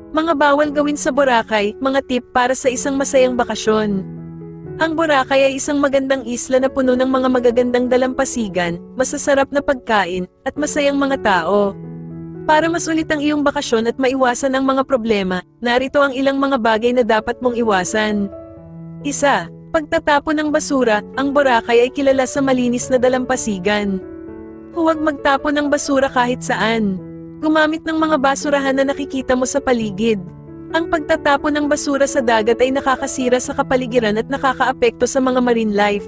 Mga bawal gawin sa Boracay, mga tip para sa isang masayang bakasyon. Ang Boracay ay isang magandang isla na puno ng mga magagandang dalampasigan, masasarap na pagkain, at masayang mga tao. Para masulit ang iyong bakasyon at maiwasan ang mga problema, narito ang ilang mga bagay na dapat mong iwasan. 1. Pagtatapon ng basura, ang Boracay ay kilala sa malinis na dalampasigan. Huwag magtapon ng basura kahit saan. Gumamit ng mga basurahan na nakikita mo sa paligid. Ang pagtatapon ng basura sa dagat ay nakakasira sa kapaligiran at nakakaapekto sa mga marine life.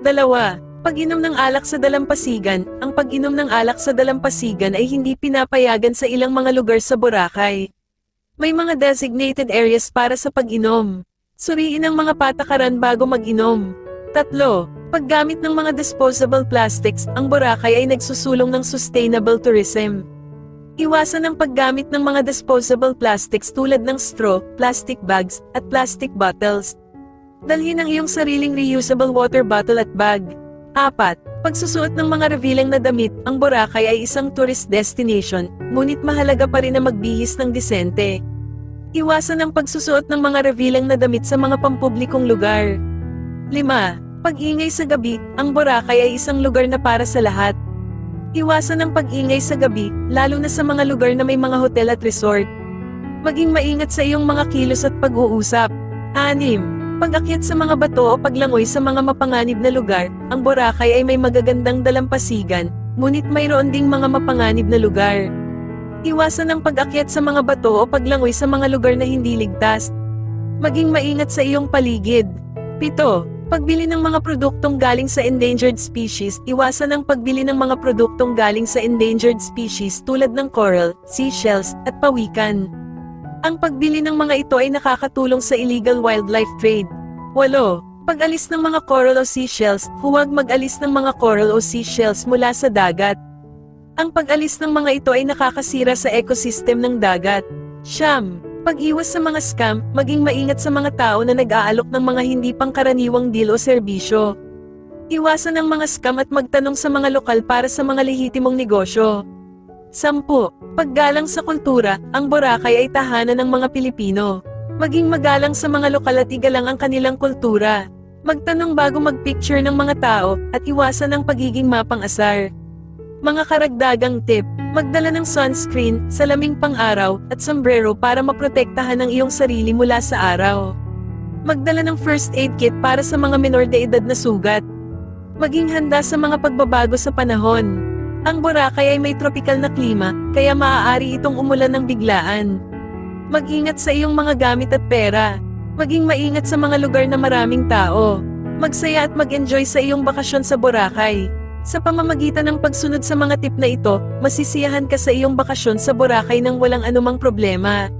2. Pag-inom ng alak sa dalampasigan, ang pag-inom ng alak sa dalampasigan ay hindi pinapayagan sa ilang mga lugar sa Boracay. May mga designated areas para sa pag-inom. Suriin ang mga patakaran bago mag-inom. 3. Paggamit ng mga disposable plastics, ang Boracay ay nagsusulong ng sustainable tourism. Iwasan ang paggamit ng mga disposable plastics tulad ng straw, plastic bags, at plastic bottles. Dalhin ang iyong sariling reusable water bottle at bag. 4. Pagsusuot ng mga revealing na damit, ang Boracay ay isang tourist destination, ngunit mahalaga pa rin na magbihis ng disente. Iwasan ang pagsusuot ng mga revealing na damit sa mga pampublikong lugar. 5. Pag-ingay sa gabi, ang Boracay ay isang lugar na para sa lahat. Iwasan ang pag-ingay sa gabi, lalo na sa mga lugar na may mga hotel at resort. Maging maingat sa iyong mga kilos at pag-uusap. 6. Pag-akyat sa mga bato o paglangoy sa mga mapanganib na lugar, ang Boracay ay may magagandang dalampasigan, ngunit mayroon ding mga mapanganib na lugar. Iwasan ang pag-akyat sa mga bato o paglangoy sa mga lugar na hindi ligtas. Maging maingat sa iyong paligid. 7. Pagbili ng mga produktong galing sa endangered species, iwasan ang pagbili ng mga produktong galing sa endangered species tulad ng coral, seashells, at pawikan. Ang pagbili ng mga ito ay nakakatulong sa illegal wildlife trade. 8. Pag-alis ng mga coral o seashells, huwag mag-alis ng mga coral o seashells mula sa dagat. Ang pag-alis ng mga ito ay nakakasira sa ecosystem ng dagat. 9. Pag-iwas sa mga scam, maging maingat sa mga tao na nag-aalok ng mga hindi pangkaraniwang deal o serbisyo. Iwasan ang mga scam at magtanong sa mga lokal para sa mga lehitimong negosyo. 10. Paggalang sa kultura, ang Boracay ay tahanan ng mga Pilipino. Maging magalang sa mga lokal at igalang ang kanilang kultura. Magtanong bago mag-picture ng mga tao, at iwasan ang pagiging mapang-asar. Mga karagdagang tip, magdala ng sunscreen, salaming pang-araw, at sombrero para maprotektahan ang iyong sarili mula sa araw. Magdala ng first aid kit para sa mga menor de edad na sugat. Maging handa sa mga pagbabago sa panahon. Ang Boracay ay may tropical na klima, kaya maaari itong umulan ng biglaan. Mag-ingat sa iyong mga gamit at pera. Maging maingat sa mga lugar na maraming tao. Magsaya at mag-enjoy sa iyong bakasyon sa Boracay. Sa pamamagitan ng pagsunod sa mga tip na ito, masisiyahan ka sa iyong bakasyon sa Boracay nang walang anumang problema.